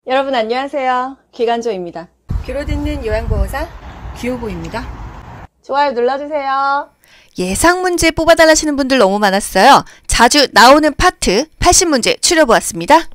여러분 안녕하세요. 기간조입니다. 귀로 듣는 요양보호사 귀요보입니다. 좋아요 눌러주세요. 예상 문제 뽑아달라시는 분들 너무 많았어요. 자주 나오는 파트 80문제 추려보았습니다.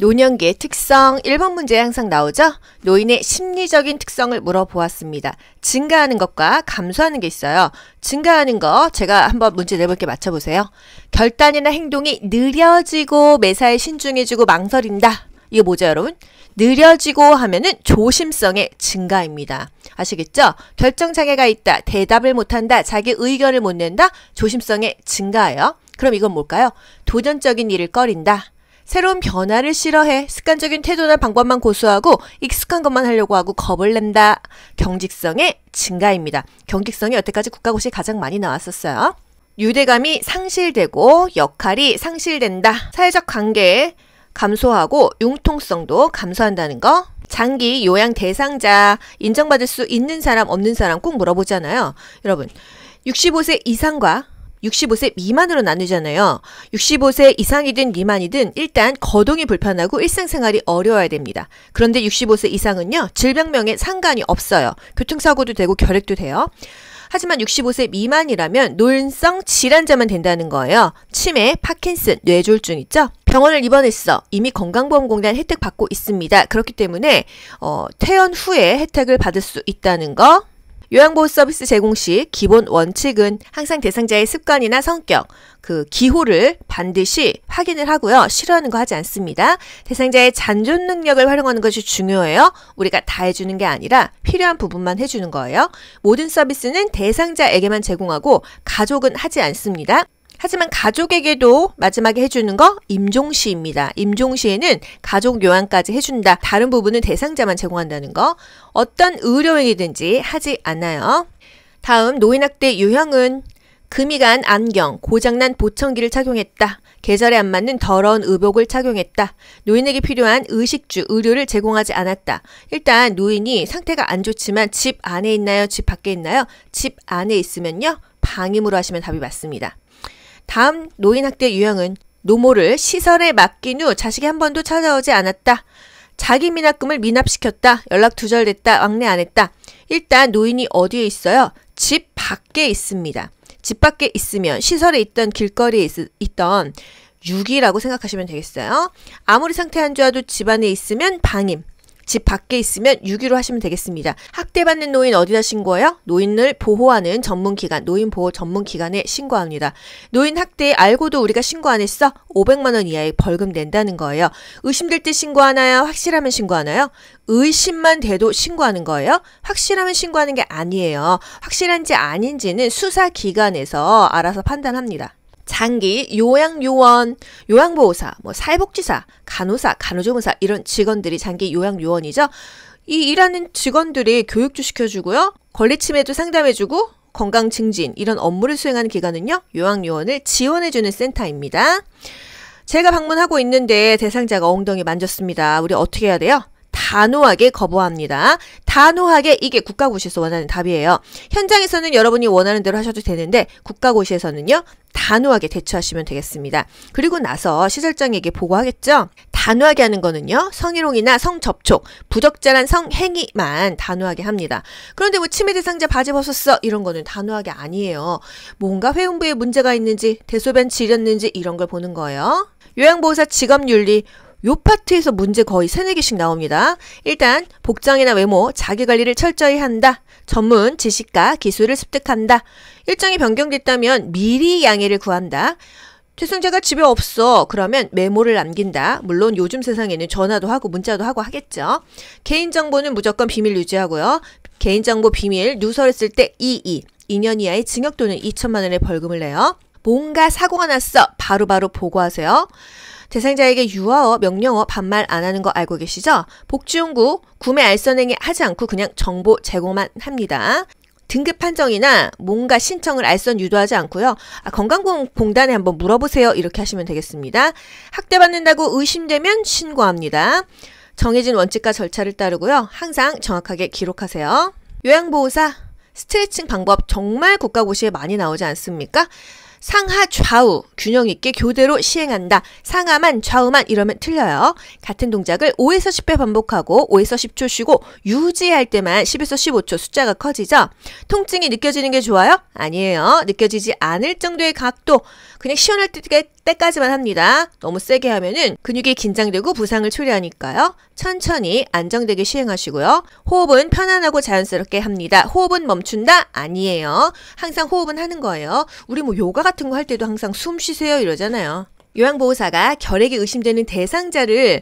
노년기의 특성 1번 문제에 항상 나오죠. 노인의 심리적인 특성을 물어보았습니다. 증가하는 것과 감소하는 게 있어요. 증가하는 거 제가 한번 문제 내볼게 맞춰보세요. 결단이나 행동이 느려지고 매사에 신중해지고 망설인다. 이게 뭐죠 여러분? 느려지고 하면은 조심성의 증가입니다. 아시겠죠? 결정장애가 있다, 대답을 못한다, 자기 의견을 못 낸다, 조심성의 증가예요. 그럼 이건 뭘까요? 도전적인 일을 꺼린다. 새로운 변화를 싫어해. 습관적인 태도나 방법만 고수하고 익숙한 것만 하려고 하고 겁을 낸다. 경직성의 증가입니다. 경직성이 여태까지 국가고시에 가장 많이 나왔었어요. 유대감이 상실되고 역할이 상실된다. 사회적 관계 감소하고 융통성도 감소한다는 거. 장기 요양 대상자 인정받을 수 있는 사람 없는 사람 꼭 물어보잖아요. 여러분 65세 이상과 65세 미만으로 나누잖아요. 65세 이상이든 미만이든 일단 거동이 불편하고 일상생활이 어려워야 됩니다. 그런데 65세 이상은요. 질병명에 상관이 없어요. 교통사고도 되고 결핵도 돼요. 하지만 65세 미만이라면 노인성 질환자만 된다는 거예요. 치매, 파킨슨, 뇌졸중 있죠? 병원을 입원했어. 이미 건강보험공단 혜택 받고 있습니다. 그렇기 때문에 퇴원 후에 혜택을 받을 수 있다는 거. 요양보호 서비스 제공 시 기본 원칙은 항상 대상자의 습관이나 성격, 기호를 반드시 확인을 하고요. 싫어하는 거 하지 않습니다. 대상자의 잔존 능력을 활용하는 것이 중요해요. 우리가 다 해주는 게 아니라 필요한 부분만 해주는 거예요. 모든 서비스는 대상자에게만 제공하고 가족은 하지 않습니다. 하지만 가족에게도 마지막에 해주는 거 임종시입니다. 임종시에는 가족 요양까지 해준다. 다른 부분은 대상자만 제공한다는 거. 어떤 의료행위든지 하지 않아요. 다음 노인학대 유형은 금이 간 안경, 고장난 보청기를 착용했다. 계절에 안 맞는 더러운 의복을 착용했다. 노인에게 필요한 의식주, 의료를 제공하지 않았다. 일단 노인이 상태가 안 좋지만 집 안에 있나요? 집 밖에 있나요? 집 안에 있으면요. 방임으로 하시면 답이 맞습니다. 다음 노인학대 유형은 노모를 시설에 맡긴 후 자식이 한 번도 찾아오지 않았다. 자기 미납금을 미납시켰다. 연락 두절됐다. 왕래 안 했다. 일단 노인이 어디에 있어요? 집 밖에 있습니다. 집 밖에 있으면 시설에 있던 길거리에 있던 유기라고 생각하시면 되겠어요. 아무리 상태 안 좋아도 집 안에 있으면 방임. 집 밖에 있으면 유기로 하시면 되겠습니다. 학대받는 노인 어디다 신고해요? 노인을 보호하는 전문기관, 노인보호 전문기관에 신고합니다. 노인 학대 알고도 우리가 신고 안 했어? 500만 원 이하의 벌금 낸다는 거예요. 의심될 때 신고하나요? 확실하면 신고하나요? 의심만 돼도 신고하는 거예요. 확실하면 신고하는 게 아니에요. 확실한지 아닌지는 수사기관에서 알아서 판단합니다. 장기 요양요원, 요양보호사, 사회복지사, 간호사, 간호조무사 이런 직원들이 장기 요양요원이죠. 이 일하는 직원들이 교육도 시켜주고요. 권리침해도 상담해주고 건강 증진 이런 업무를 수행하는 기관은요. 요양요원을 지원해주는 센터입니다. 제가 방문하고 있는데 대상자가 엉덩이 만졌습니다. 우리 어떻게 해야 돼요? 단호하게 거부합니다. 단호하게 이게 국가고시에서 원하는 답이에요. 현장에서는 여러분이 원하는 대로 하셔도 되는데 국가고시에서는요. 단호하게 대처하시면 되겠습니다. 그리고 나서 시설장에게 보고하겠죠. 단호하게 하는 거는요. 성희롱이나 성접촉, 부적절한 성행위만 단호하게 합니다. 그런데 뭐 치매 대상자 바지 벗었어 이런 거는 단호하게 아니에요. 뭔가 회음부에 문제가 있는지 대소변 지렸는지 이런 걸 보는 거예요. 요양보호사 직업윤리 요 파트에서 문제 거의 3-4개씩 나옵니다. 일단 복장이나 외모, 자기관리를 철저히 한다. 전문 지식과 기술을 습득한다. 일정이 변경됐다면 미리 양해를 구한다. 대상자가 집에 없어. 그러면 메모를 남긴다. 물론 요즘 세상에는 전화도 하고 문자도 하고 하겠죠. 개인정보는 무조건 비밀 유지하고요. 개인정보 비밀 누설했을 때 2년 이하의 징역 또는 2천만 원의 벌금을 내요. 뭔가 사고가 났어. 바로바로 보고하세요. 대상자에게 유아어, 명령어 반말 안 하는 거 알고 계시죠? 복지용구 구매 알선행위 하지 않고 그냥 정보 제공만 합니다. 등급 판정이나 뭔가 신청을 알선 유도하지 않고요. 건강보험공단에 한번 물어보세요. 이렇게 하시면 되겠습니다. 학대받는다고 의심되면 신고합니다. 정해진 원칙과 절차를 따르고요. 항상 정확하게 기록하세요. 요양보호사 스트레칭 방법 정말 국가고시에 많이 나오지 않습니까? 상하 좌우 균형 있게 교대로 시행한다. 상하만 좌우만 이러면 틀려요. 같은 동작을 5에서 10회 반복하고 5에서 10초 쉬고 유지할 때만 10에서 15초 숫자가 커지죠. 통증이 느껴지는 게 좋아요? 아니에요. 느껴지지 않을 정도의 각도, 그냥 시원할 때까지만 합니다. 너무 세게 하면은 근육이 긴장되고 부상을 초래하니까요. 천천히 안정되게 시행하시고요. 호흡은 편안하고 자연스럽게 합니다. 호흡은 멈춘다? 아니에요. 항상 호흡은 하는 거예요. 우리 뭐 요가 같은 거 할 때도 항상 숨 쉬세요 이러잖아요. 요양보호사가 결핵이 의심되는 대상자를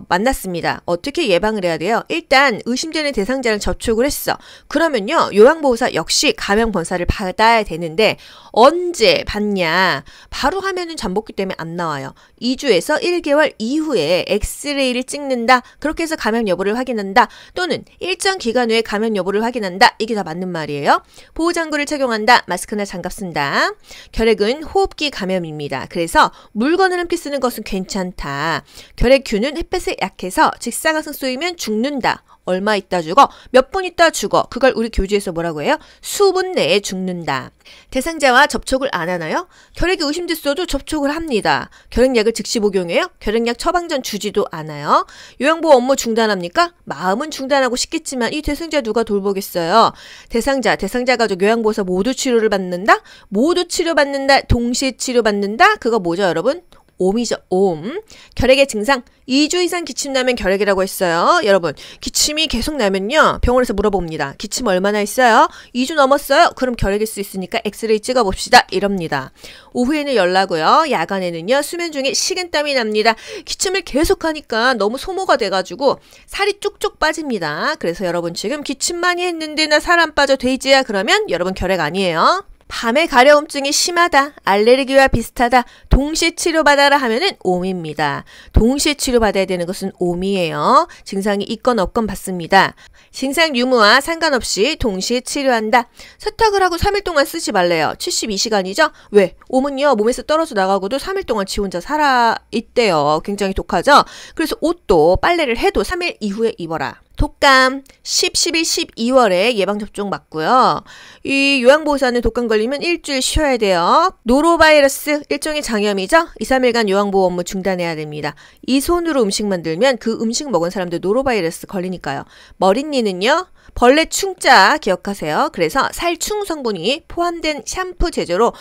만났습니다. 어떻게 예방을 해야 돼요? 일단 의심되는 대상자를 접촉을 했어. 그러면요, 요양보호사 역시 감염 검사를 받아야 되는데 언제 받냐? 바로 하면은 잠복기 때문에 안 나와요. 2주에서 1개월 이후에 엑스레이를 찍는다. 그렇게 해서 감염 여부를 확인한다. 또는 일정 기간 후에 감염 여부를 확인한다. 이게 다 맞는 말이에요. 보호장구를 착용한다. 마스크나 장갑 쓴다. 결핵은 호흡기 감염입니다. 그래서 물건을 함께 쓰는 것은 괜찮다. 결핵균은 햇볕에 약해서 직사광선 쏘이면 죽는다. 얼마 있다 죽어? 몇 분 있다 죽어. 그걸 우리 교재에서 뭐라고 해요? 수분 내에 죽는다. 대상자와 접촉을 안 하나요? 결핵이 의심됐어도 접촉을 합니다. 결핵약을 즉시 복용해요? 결핵약 처방전 주지도 않아요. 요양보호 업무 중단합니까? 마음은 중단하고 싶겠지만 이 대상자 누가 돌보겠어요? 대상자 가족, 요양보호사 모두 치료를 받는다? 모두 치료받는다. 동시에 치료받는다? 그거 뭐죠, 여러분? 옴이죠, 옴. 결핵의 증상 2주 이상 기침 나면 결핵이라고 했어요. 여러분, 기침이 계속 나면요, 병원에서 물어봅니다. 기침 얼마나 있어요? 2주 넘었어요? 그럼 결핵일 수 있으니까 엑스레이 찍어봅시다. 이럽니다. 오후에는 열나고요. 야간에는요, 수면 중에 식은땀이 납니다. 기침을 계속하니까 너무 소모가 돼가지고 살이 쭉쭉 빠집니다. 그래서 여러분 지금 기침 많이 했는데 나 살 안 빠져 돼지야? 그러면 여러분 결핵 아니에요. 밤에 가려움증이 심하다. 알레르기와 비슷하다. 동시에 치료받아라 하면은 옴입니다. 동시에 치료받아야 되는 것은 옴이에요. 증상이 있건 없건 받습니다. 증상 유무와 상관없이 동시에 치료한다. 세탁을 하고 3일 동안 쓰지 말래요. 72시간이죠? 왜? 옴은요, 몸에서 떨어져 나가고도 3일 동안 지 혼자 살아있대요. 굉장히 독하죠? 그래서 옷도 빨래를 해도 3일 이후에 입어라. 독감 10, 11, 12월에 예방접종 맞고요. 이 요양보호사는 독감 걸리면 일주일 쉬어야 돼요. 노로바이러스 일종의 장염이죠. 2, 3일간 요양보호 업무 중단해야 됩니다. 이 손으로 음식 만들면 그 음식 먹은 사람들 노로바이러스 걸리니까요. 머리니는요, 벌레 충자 기억하세요. 그래서 살충 성분이 포함된 샴푸 제조로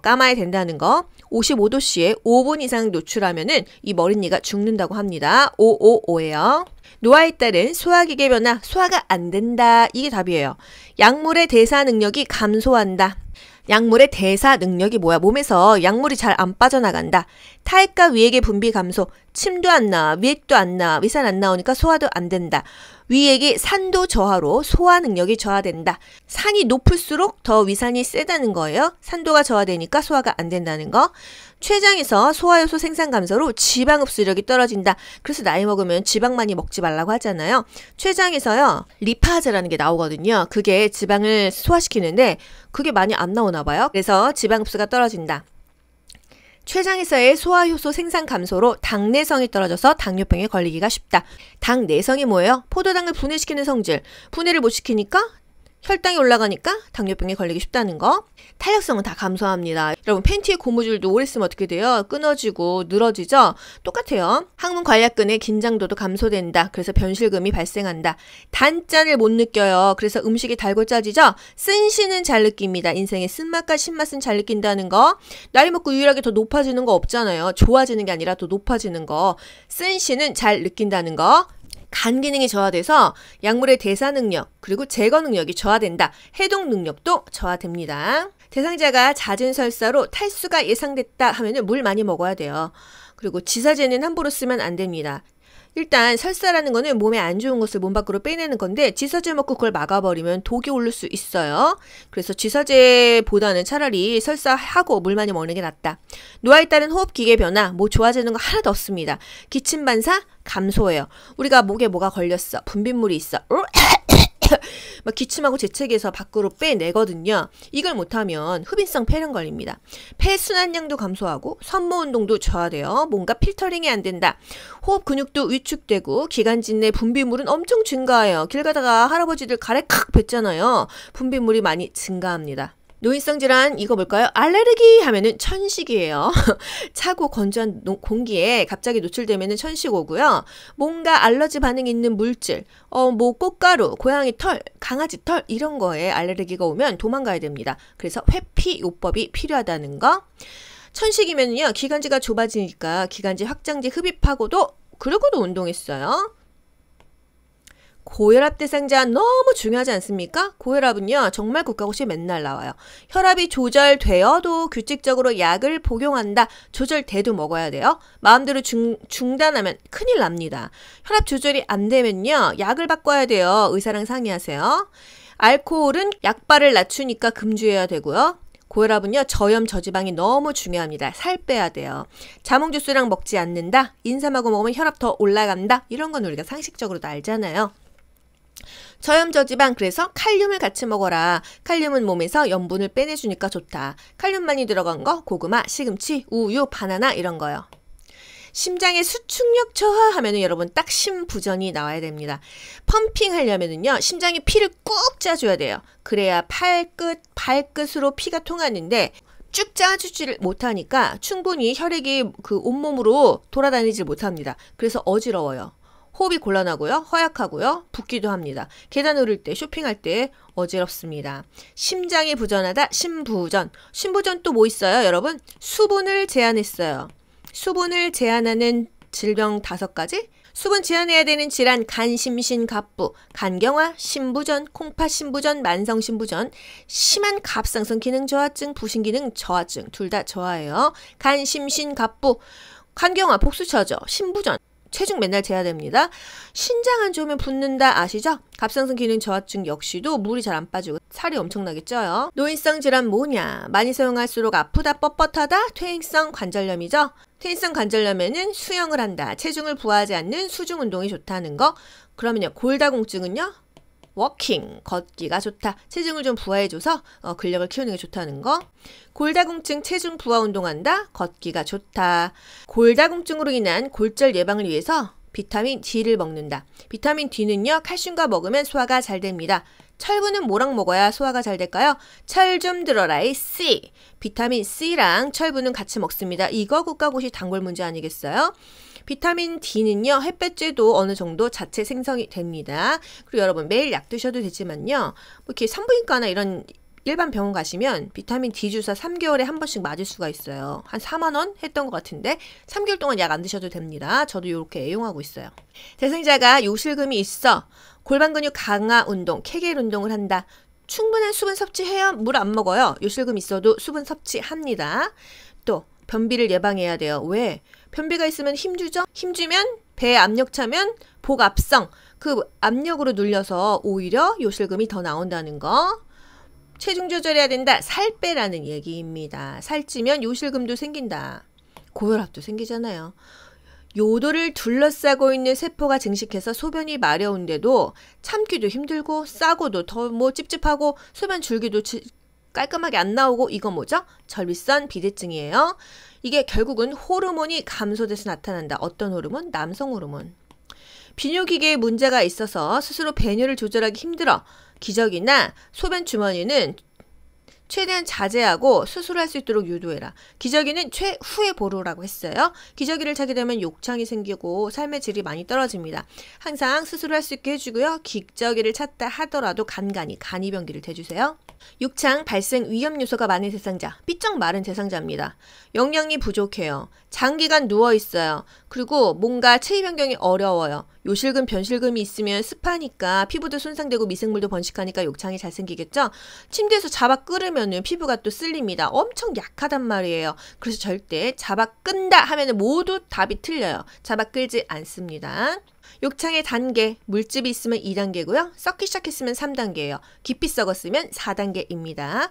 감아야 된다는 거. 55도씨에 5분 이상 노출하면은 이 머리니가 죽는다고 합니다. 555예요. 노화에 따른 소화기계 변화, 소화가 안 된다. 이게 답이에요. 약물의 대사 능력이 감소한다. 약물의 대사 능력이 뭐야? 몸에서 약물이 잘 안 빠져나간다. 타액과 위액의 분비 감소, 침도 안 나와, 위액도 안 나와, 위산 안 나오니까 소화도 안 된다. 위액이 산도 저하로 소화 능력이 저하된다. 산이 높을수록 더 위산이 세다는 거예요. 산도가 저하되니까 소화가 안 된다는 거. 췌장에서 소화효소 생산 감소로 지방 흡수력이 떨어진다. 그래서 나이 먹으면 지방 많이 먹지 말라고 하잖아요. 췌장에서요, 리파즈라는 게 나오거든요. 그게 지방을 소화시키는데 그게 많이 안 나오나 봐요. 그래서 지방 흡수가 떨어진다. 췌장에서의 소화효소 생산 감소로 당내성이 떨어져서 당뇨병에 걸리기가 쉽다. 당내성이 뭐예요? 포도당을 분해시키는 성질. 분해를 못 시키니까 혈당이 올라가니까 당뇨병에 걸리기 쉽다는 거. 탄력성은 다 감소합니다. 여러분, 팬티의 고무줄도 오래 쓰면 어떻게 돼요? 끊어지고 늘어지죠? 똑같아요. 항문 관략근의 긴장도도 감소된다. 그래서 변실금이 발생한다. 단짠을 못 느껴요. 그래서 음식이 달고 짜지죠? 쓴시는 잘 느낍니다. 인생의 쓴맛과 신맛은 잘 느낀다는 거. 나이 먹고 유일하게 더 높아지는 거 없잖아요. 좋아지는 게 아니라 더 높아지는 거. 쓴시는 잘 느낀다는 거. 간 기능이 저하돼서 약물의 대사 능력 그리고 제거 능력이 저하된다. 해독 능력도 저하됩니다. 대상자가 잦은 설사로 탈수가 예상됐다 하면은 물 많이 먹어야 돼요. 그리고 지사제는 함부로 쓰면 안 됩니다. 일단 설사라는 거는 몸에 안 좋은 것을 몸 밖으로 빼내는 건데 지사제 먹고 그걸 막아버리면 독이 오를 수 있어요. 그래서 지사제보다는 차라리 설사하고 물 많이 먹는 게 낫다. 노화에 따른 호흡기계 변화, 뭐 좋아지는 거 하나도 없습니다. 기침 반사 감소해요. 우리가 목에 뭐가 걸렸어. 분비물이 있어. 막 기침하고 재채기해서 밖으로 빼내거든요. 이걸 못하면 흡인성 폐렴 걸립니다. 폐 순환량도 감소하고 산모 운동도 저하돼요. 뭔가 필터링이 안 된다. 호흡 근육도 위축되고 기관지 내 분비물은 엄청 증가해요. 길 가다가 할아버지들 가래 칵 뱉잖아요. 분비물이 많이 증가합니다. 노인성 질환 이거 뭘까요? 알레르기 하면은 천식이에요. 차고 건조한 공기에 갑자기 노출되면은 천식 오고요. 뭔가 알러지 반응이 있는 물질, 뭐 꽃가루, 고양이 털, 강아지 털 이런 거에 알레르기가 오면 도망가야 됩니다. 그래서 회피요법이 필요하다는 거. 천식이면요 기관지가 좁아지니까 기관지 확장제 흡입하고도 그러고도 운동했어요. 고혈압 대상자 너무 중요하지 않습니까? 고혈압은요 정말 국가고시에 맨날 나와요. 혈압이 조절되어도 규칙적으로 약을 복용한다. 조절돼도 먹어야 돼요. 마음대로 중단하면 큰일 납니다. 혈압 조절이 안 되면요 약을 바꿔야 돼요. 의사랑 상의하세요. 알코올은 약발을 낮추니까 금주해야 되고요. 고혈압은요 저염 저지방이 너무 중요합니다. 살 빼야 돼요. 자몽 주스랑 먹지 않는다. 인삼하고 먹으면 혈압 더 올라간다. 이런 건 우리가 상식적으로도 알잖아요. 저염 저지방 그래서 칼륨을 같이 먹어라. 칼륨은 몸에서 염분을 빼내주니까 좋다. 칼륨 많이 들어간 거 고구마, 시금치, 우유, 바나나 이런 거요. 심장의 수축력 저하하면은 여러분 딱 심부전이 나와야 됩니다. 펌핑 하려면은요 심장이 피를 꾹 짜줘야 돼요. 그래야 발끝으로 피가 통하는데 쭉 짜주지를 못하니까 충분히 혈액이 그 온몸으로 돌아다니질 못합니다. 그래서 어지러워요. 호흡이 곤란하고요. 허약하고요. 붓기도 합니다. 계단 오를 때 쇼핑할 때 어지럽습니다. 심장이 부전하다. 심부전. 심부전 또 뭐 있어요 여러분? 수분을 제한했어요. 수분을 제한하는 질병 5가지? 수분 제한해야 되는 질환 간심신갑부, 간경화, 신부전, 콩팥신부전, 만성신부전, 심한 갑상선 기능 저하증, 부신기능 저하증 둘 다 저하예요. 간심신갑부, 간경화 복수처죠. 신부전 체중 맨날 재야 됩니다. 신장 안 좋으면 붓는다 아시죠? 갑상선 기능 저하증 역시도 물이 잘 안 빠지고 살이 엄청나게 쪄요. 노인성 질환 뭐냐? 많이 사용할수록 아프다 뻣뻣하다 퇴행성 관절염이죠. 퇴행성 관절염에는 수영을 한다. 체중을 부하지 않는 수중 운동이 좋다는 거. 그러면요 골다공증은요 워킹, 걷기가 좋다. 체중을 좀 부하해줘서 근력을 키우는 게 좋다는 거. 골다공증 체중 부하 운동한다. 걷기가 좋다. 골다공증으로 인한 골절 예방을 위해서 비타민 D를 먹는다. 비타민 D는요 칼슘과 먹으면 소화가 잘 됩니다. 철분은 뭐랑 먹어야 소화가 잘 될까요? 철 좀 들어라이 C. 비타민 C랑 철분은 같이 먹습니다. 이거 국가고시 단골 문제 아니겠어요? 비타민 D는요 햇볕쬐도 어느 정도 자체 생성이 됩니다. 그리고 여러분 매일 약 드셔도 되지만요 뭐 이렇게 산부인과나 이런 일반 병원 가시면 비타민 D 주사 3개월에 한 번씩 맞을 수가 있어요. 한 4만 원 했던 것 같은데 3개월 동안 약 안 드셔도 됩니다. 저도 이렇게 애용하고 있어요. 대상자가 요실금이 있어 골반 근육 강화 운동, 케겔 운동을 한다. 충분한 수분 섭취해요? 물 안 먹어요. 요실금 있어도 수분 섭취합니다. 또 변비를 예방해야 돼요. 왜? 변비가 있으면 힘주죠? 힘주면 배에 압력 차면 복압성 그 압력으로 눌려서 오히려 요실금이 더 나온다는 거. 체중 조절해야 된다. 살 빼라는 얘기입니다. 살찌면 요실금도 생긴다. 고혈압도 생기잖아요. 요도를 둘러싸고 있는 세포가 증식해서 소변이 마려운데도 참기도 힘들고 싸고도 더 뭐 찝찝하고 소변 줄기도 깔끔하게 안 나오고 이거 뭐죠? 절비선 비대증이에요. 이게 결국은 호르몬이 감소돼서 나타난다. 어떤 호르몬? 남성 호르몬. 비뇨기계에 문제가 있어서 스스로 배뇨를 조절하기 힘들어. 기저귀나 소변 주머니는 최대한 자제하고 수술할 수 있도록 유도해라. 기저귀는 최후의 보루라고 했어요. 기저귀를 차게 되면 욕창이 생기고 삶의 질이 많이 떨어집니다. 항상 수술할 수 있게 해주고요. 기저귀를 찾다 하더라도 간이병기를 대주세요. 욕창 발생 위험 요소가 많은 대상자, 삐쩍 마른 대상자입니다. 영양이 부족해요. 장기간 누워있어요. 그리고 뭔가 체위 변경이 어려워요. 요실금, 변실금이 있으면 습하니까 피부도 손상되고 미생물도 번식하니까 욕창이 잘 생기겠죠? 침대에서 자바 끓으면 피부가 또 쓸립니다. 엄청 약하단 말이에요. 그래서 절대 자바 끈다 하면 모두 답이 틀려요. 자바 끌지 않습니다. 욕창의 단계, 물집이 있으면 2단계고요. 썩기 시작했으면 3단계예요. 깊이 썩었으면 4단계입니다.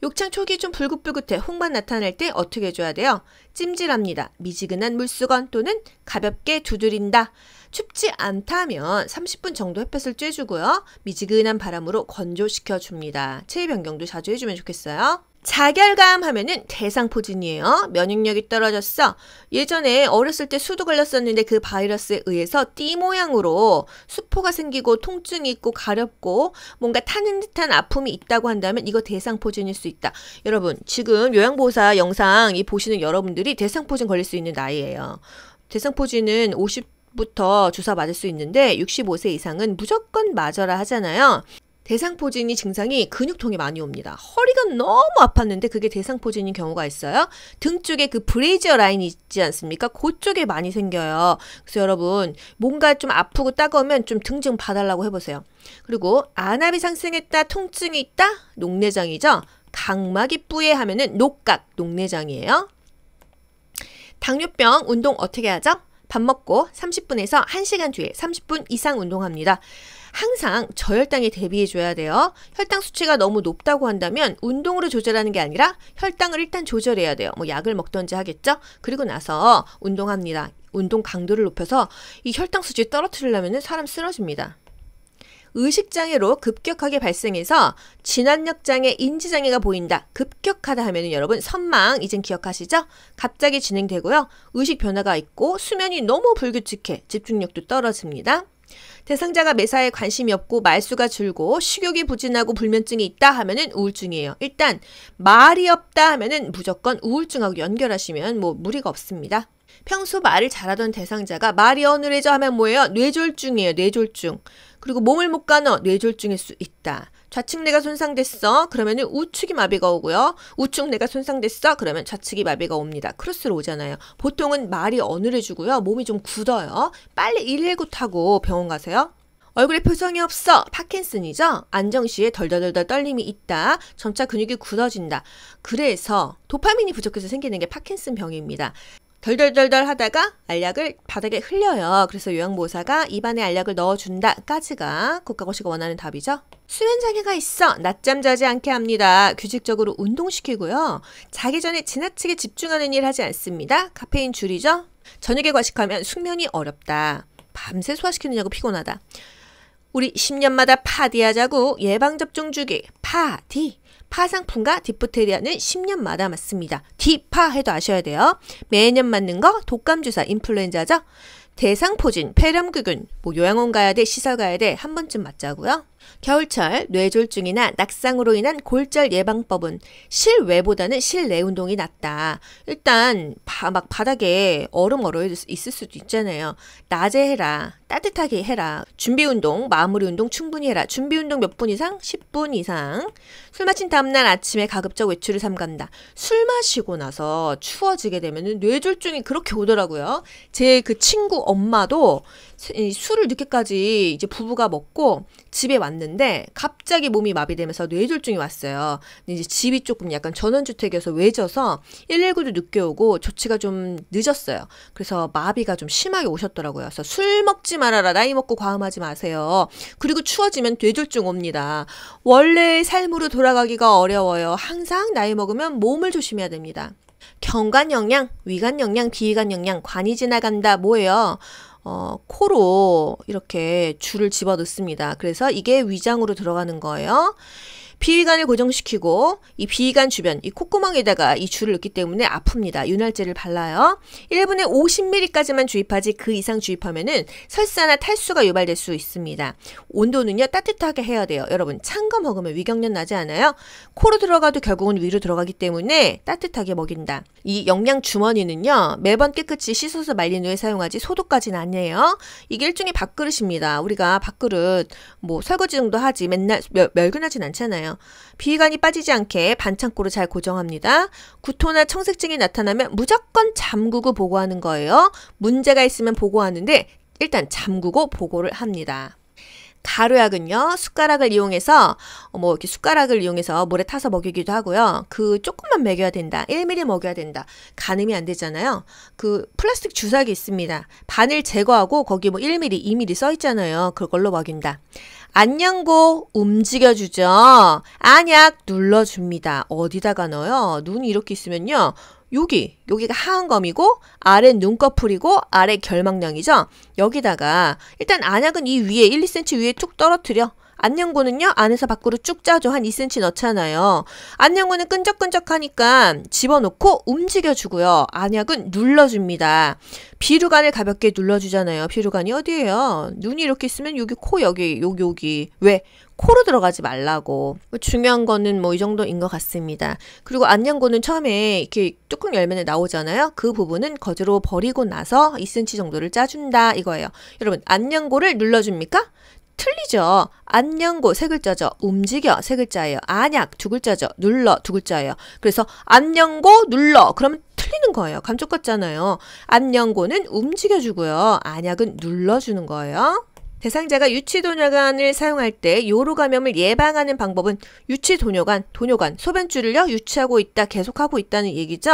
욕창 초기 좀 불긋불긋해 홍반 나타날 때 어떻게 해줘야 돼요? 찜질합니다. 미지근한 물수건 또는 가볍게 두드린다. 춥지 않다면 30분 정도 햇볕을 쬐주고요. 미지근한 바람으로 건조시켜줍니다. 체위 변경도 자주 해주면 좋겠어요. 자결감 하면은 대상포진이에요. 면역력이 떨어졌어. 예전에 어렸을 때 수두 걸렸었는데 그 바이러스에 의해서 띠 모양으로 수포가 생기고 통증이 있고 가렵고 뭔가 타는 듯한 아픔이 있다고 한다면 이거 대상포진일 수 있다. 여러분 지금 요양보호사 영상 이 보시는 여러분들이 대상포진 걸릴 수 있는 나이예요. 대상포진은 50부터 주사 맞을 수 있는데 65세 이상은 무조건 맞아라 하잖아요. 대상포진이 증상이 근육통이 많이 옵니다. 허리가 너무 아팠는데 그게 대상포진인 경우가 있어요. 등 쪽에 그 브레이지어 라인이 있지 않습니까? 그쪽에 많이 생겨요. 그래서 여러분 뭔가 좀 아프고 따가우면 좀 등 좀 봐달라고 해보세요. 그리고 안압이 상승했다, 통증이 있다, 녹내장이죠. 각막이 뿌예 하면은 녹각, 녹내장이에요. 당뇨병 운동 어떻게 하죠? 밥 먹고 30분에서 1시간 뒤에 30분 이상 운동합니다. 항상 저혈당에 대비해 줘야 돼요. 혈당 수치가 너무 높다고 한다면 운동으로 조절하는 게 아니라 혈당을 일단 조절해야 돼요. 뭐 약을 먹던지 하겠죠? 그리고 나서 운동합니다. 운동 강도를 높여서 이 혈당 수치 떨어뜨리려면 사람 쓰러집니다. 의식장애로 급격하게 발생해서 진압력장애, 인지장애가 보인다. 급격하다 하면 여러분 선망 이젠 기억하시죠? 갑자기 진행되고요. 의식 변화가 있고 수면이 너무 불규칙해. 집중력도 떨어집니다. 대상자가 매사에 관심이 없고 말수가 줄고 식욕이 부진하고 불면증이 있다 하면은 우울증이에요. 일단 말이 없다 하면은 무조건 우울증하고 연결하시면 뭐 무리가 없습니다. 평소 말을 잘하던 대상자가 말이 어눌해져 하면 뭐예요? 뇌졸중이에요. 뇌졸중. 그리고 몸을 못 가눠 뇌졸중일 수 있다. 좌측뇌가 손상됐어. 그러면은 우측이 마비가 오고요. 우측뇌가 손상됐어. 그러면 좌측이 마비가 옵니다. 크로스로 오잖아요. 보통은 말이 어눌해지고요. 몸이 좀 굳어요. 빨리 119 타고 병원 가세요. 얼굴에 표정이 없어. 파킨슨이죠. 안정시에 덜덜덜덜 떨림이 있다. 점차 근육이 굳어진다. 그래서 도파민이 부족해서 생기는 게 파킨슨 병입니다. 덜덜덜덜 하다가 알약을 바닥에 흘려요. 그래서 요양보호사가 입안에 알약을 넣어준다 까지가 국가고시가 원하는 답이죠. 수면장애가 있어. 낮잠 자지 않게 합니다. 규칙적으로 운동시키고요. 자기 전에 지나치게 집중하는 일 하지 않습니다. 카페인 줄이죠. 저녁에 과식하면 숙면이 어렵다. 밤새 소화시키느냐고 피곤하다. 우리 10년마다 파디하자고 예방접종 주기. 파디. 파상풍과 디프테리아는 10년마다 맞습니다. 디파 해도 아셔야 돼요. 매년 맞는 거 독감주사, 인플루엔자죠. 대상포진, 폐렴규균, 뭐 요양원 가야 돼, 시설 가야 돼, 한 번쯤 맞자고요. 겨울철 뇌졸중이나 낙상으로 인한 골절 예방법은 실외보다는 실내 운동이 낫다. 일단 막 바닥에 얼음 얼어 있을 수도 있잖아요. 낮에 해라. 따뜻하게 해라. 준비 운동, 마무리 운동 충분히 해라. 준비 운동 몇 분 이상? 10분 이상. 술 마신 다음날 아침에 가급적 외출을 삼간다. 술 마시고 나서 추워지게 되면 뇌졸중이 그렇게 오더라고요. 제 그 친구 엄마도 술을 늦게까지 이제 부부가 먹고 집에 왔는데 갑자기 몸이 마비되면서 뇌졸중이 왔어요. 근데 이제 집이 조금 약간 전원주택이어서 외져서 119도 늦게 오고 조치가 좀 늦었어요. 그래서 마비가 좀 심하게 오셨더라고요. 그래서 술 먹지 말아라. 나이 먹고 과음하지 마세요. 그리고 추워지면 뇌졸중 옵니다. 원래의 삶으로 돌아가기가 어려워요. 항상 나이 먹으면 몸을 조심해야 됩니다. 경관영양, 위관영양, 비위관영양, 관이 지나간다. 뭐예요? 코로 이렇게 줄을 집어 넣습니다. 그래서 이게 위장으로 들어가는 거예요. 비위관을 고정시키고 이 비위관 주변, 이 콧구멍에다가 이 줄을 넣기 때문에 아픕니다. 윤활제를 발라요. 1분에 50ml까지만 주입하지 그 이상 주입하면은 설사나 탈수가 유발될 수 있습니다. 온도는요 따뜻하게 해야 돼요. 여러분 찬 거 먹으면 위경련 나지 않아요? 코로 들어가도 결국은 위로 들어가기 때문에 따뜻하게 먹인다. 이 영양 주머니는요 매번 깨끗이 씻어서 말린 후에 사용하지 소독까지는 아니에요. 이게 일종의 밥그릇입니다. 우리가 밥그릇 뭐 설거지 정도 하지 맨날 멸근하진 않잖아요. 비위관이 빠지지 않게 반창고로 잘 고정합니다. 구토나 청색증이 나타나면 무조건 잠그고 보고하는 거예요. 문제가 있으면 보고하는데 일단 잠그고 보고를 합니다. 가루약은요 숟가락을 이용해서 이렇게 숟가락을 이용해서 물에 타서 먹이기도 하고요. 그 조금만 먹여야 된다. 1ml 먹여야 된다. 가늠이 안 되잖아요. 그 플라스틱 주사기 있습니다. 반을 제거하고 거기 뭐 1ml, 2ml 써 있잖아요. 그걸로 먹인다. 안양고 움직여주죠. 안약 눌러줍니다. 어디다가 넣어요? 눈이 이렇게 있으면요. 여기가 하안검이고 아래 눈꺼풀이고 아래 결막량이죠. 여기다가 일단 안약은 이 위에 1, 2cm 위에 툭 떨어뜨려. 안녕고는요, 안에서 밖으로 쭉 짜죠. 한 2cm 넣잖아요. 안녕고는 끈적끈적하니까 집어넣고 움직여주고요. 안약은 눌러줍니다. 비루관을 가볍게 눌러주잖아요. 비루관이 어디예요? 눈이 이렇게 있으면 여기 코, 여기. 왜? 코로 들어가지 말라고. 중요한 거는 뭐 이 정도인 것 같습니다. 그리고 안녕고는 처음에 이렇게 뚜껑 열면 나오잖아요. 그 부분은 거즈로 버리고 나서 2cm 정도를 짜준다 이거예요. 여러분, 안녕고를 눌러줍니까? 틀리죠. 안녕고 세 글자죠. 움직여 세 글자예요. 안약 두 글자죠. 눌러 두 글자예요. 그래서 안녕고 눌러 그러면 틀리는 거예요. 감쪽 같잖아요. 안녕고는 움직여주고요. 안약은 눌러주는 거예요. 대상자가 유치도뇨관을 사용할 때 요로 감염을 예방하는 방법은 유치도뇨관, 소변줄을요 유치하고 있다, 계속하고 있다는 얘기죠.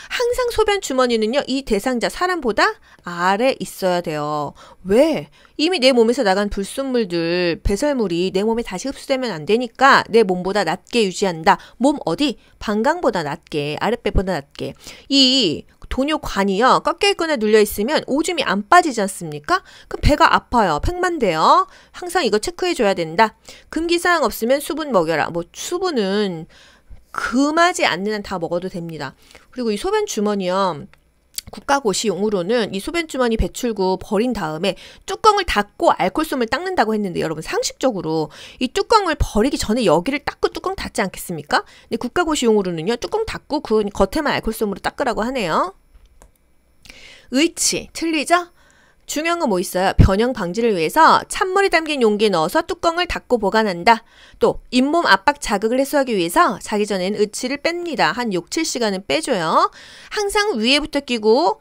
항상 소변 주머니는요 이 대상자 사람보다 아래 있어야 돼요. 왜? 이미 내 몸에서 나간 불순물들, 배설물이 내 몸에 다시 흡수되면 안 되니까 내 몸보다 낮게 유지한다. 몸 어디? 방광보다 낮게, 아랫배보다 낮게. 이 도뇨관이요 꺾여있거나 눌려있으면 오줌이 안 빠지지 않습니까? 그럼 배가 아파요. 팽만돼요. 항상 이거 체크해줘야 된다. 금기사항 없으면 수분 먹여라. 뭐 수분은 금하지 않는 한 다 먹어도 됩니다. 그리고 이 소변 주머니요, 국가고시용으로는 이 소변주머니 배출구 버린 다음에 뚜껑을 닫고 알콜솜을 닦는다고 했는데, 여러분 상식적으로 이 뚜껑을 버리기 전에 여기를 닦고 뚜껑 닫지 않겠습니까? 근데 국가고시용으로는요 뚜껑 닫고 그 겉에만 알콜솜으로 닦으라고 하네요. 의치 틀리죠? 중요한 건 뭐 있어요? 변형 방지를 위해서 찬물이 담긴 용기에 넣어서 뚜껑을 닫고 보관한다. 또 잇몸 압박 자극을 해소하기 위해서 자기 전에는 의치를 뺍니다. 한 6, 7시간은 빼줘요. 항상 위에부터 끼고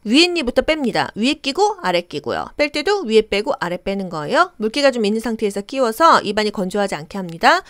위에니부터 뺍니다. 위에 끼고 아래 끼고요. 뺄 때도 위에 빼고 아래 빼는 거예요. 물기가 좀 있는 상태에서 끼워서 입안이 건조하지 않게 합니다.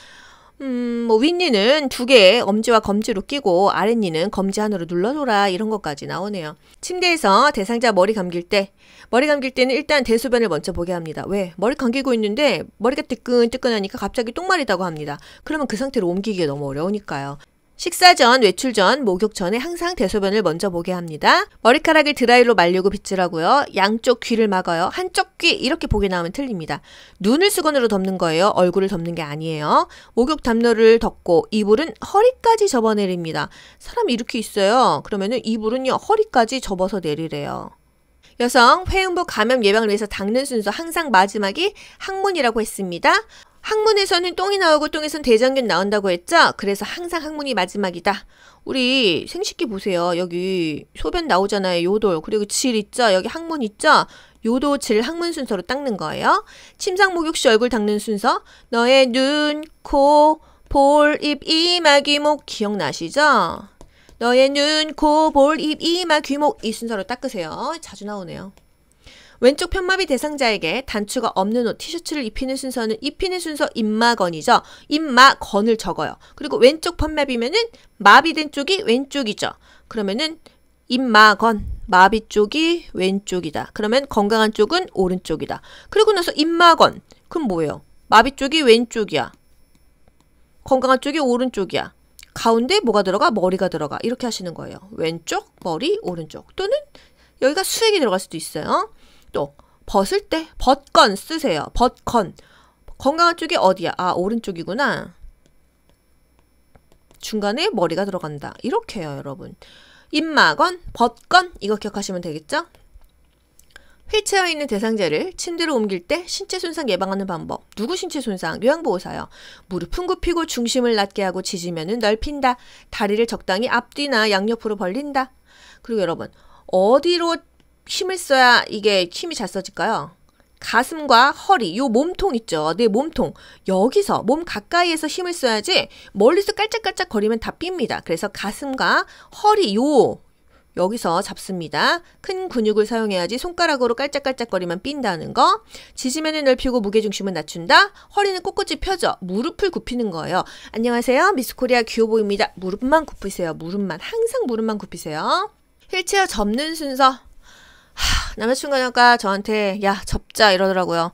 뭐 윗니는 2개의 엄지와 검지로 끼고 아랫니는 검지 하나로 눌러줘라, 이런 것까지 나오네요. 침대에서 대상자 머리 감길 때는 일단 대소변을 먼저 보게 합니다. 왜? 머리 감기고 있는데 머리가 뜨끈뜨끈하니까 갑자기 똥마리다고 합니다. 그러면 그 상태로 옮기기가 너무 어려우니까요. 식사 전, 외출 전, 목욕 전에 항상 대소변을 먼저 보게 합니다. 머리카락을 드라이로 말리고 빗질하고요. 양쪽 귀를 막아요. 한쪽 귀 이렇게 보게 나오면 틀립니다. 눈을 수건으로 덮는 거예요. 얼굴을 덮는 게 아니에요. 목욕 담요를 덮고 이불은 허리까지 접어 내립니다. 사람이 이렇게 있어요. 그러면은 이불은요 허리까지 접어서 내리래요. 여성 회음부 감염 예방을 위해서 닦는 순서 항상 마지막이 항문이라고 했습니다. 항문에서는 똥이 나오고 똥에선 대장균 나온다고 했죠? 그래서 항상 항문이 마지막이다. 우리 생식기 보세요. 여기 소변 나오잖아요. 요돌. 그리고 질 있죠? 여기 항문 있죠? 요도, 질, 항문 순서로 닦는 거예요. 침상 목욕 시 얼굴 닦는 순서. 너의 눈, 코, 볼, 입, 이마, 귀목 기억나시죠? 너의 눈, 코, 볼, 입, 이마, 귀목 이 순서로 닦으세요. 자주 나오네요. 왼쪽 편마비 대상자에게 단추가 없는 옷, 티셔츠를 입히는 순서는 입히는 순서 입마건이죠. 입마건을 적어요. 그리고 왼쪽 편마비면은 마비된 쪽이 왼쪽이죠. 그러면은 입마건, 마비 쪽이 왼쪽이다. 그러면 건강한 쪽은 오른쪽이다. 그리고 나서 입마건, 그럼 뭐예요? 마비 쪽이 왼쪽이야. 건강한 쪽이 오른쪽이야. 가운데 뭐가 들어가? 머리가 들어가. 이렇게 하시는 거예요. 왼쪽, 머리, 오른쪽. 또는 여기가 수액이 들어갈 수도 있어요. 또 벗을 때 벗건 쓰세요. 벗건. 건강한 쪽이 어디야? 아, 오른쪽이구나. 중간에 머리가 들어간다. 이렇게 해요, 여러분. 입마건, 벗건 이거 기억하시면 되겠죠? 휠체어에 있는 대상자를 침대로 옮길 때 신체 손상 예방하는 방법. 누구 신체 손상? 요양보호사요. 무릎은 굽히고 중심을 낮게 하고 지지면은 넓힌다. 다리를 적당히 앞뒤나 양옆으로 벌린다. 그리고 여러분, 어디로 힘을 써야 이게 힘이 잘 써질까요? 가슴과 허리, 요 몸통 있죠? 내 몸통. 여기서 몸 가까이에서 힘을 써야지 멀리서 깔짝깔짝 거리면 다 삔니다. 그래서 가슴과 허리 여기서 잡습니다. 큰 근육을 사용해야지 손가락으로 깔짝깔짝거리면 삔다는 거. 지지면을 넓히고 무게중심을 낮춘다. 허리는 꼿꼿이 펴져. 무릎을 굽히는 거예요. 안녕하세요. 미스코리아 귀요보입니다. 무릎만 굽히세요. 무릎만. 항상 무릎만 굽히세요. 휠체어 접는 순서. 남자친구가 저한테 야 접자 이러더라고요.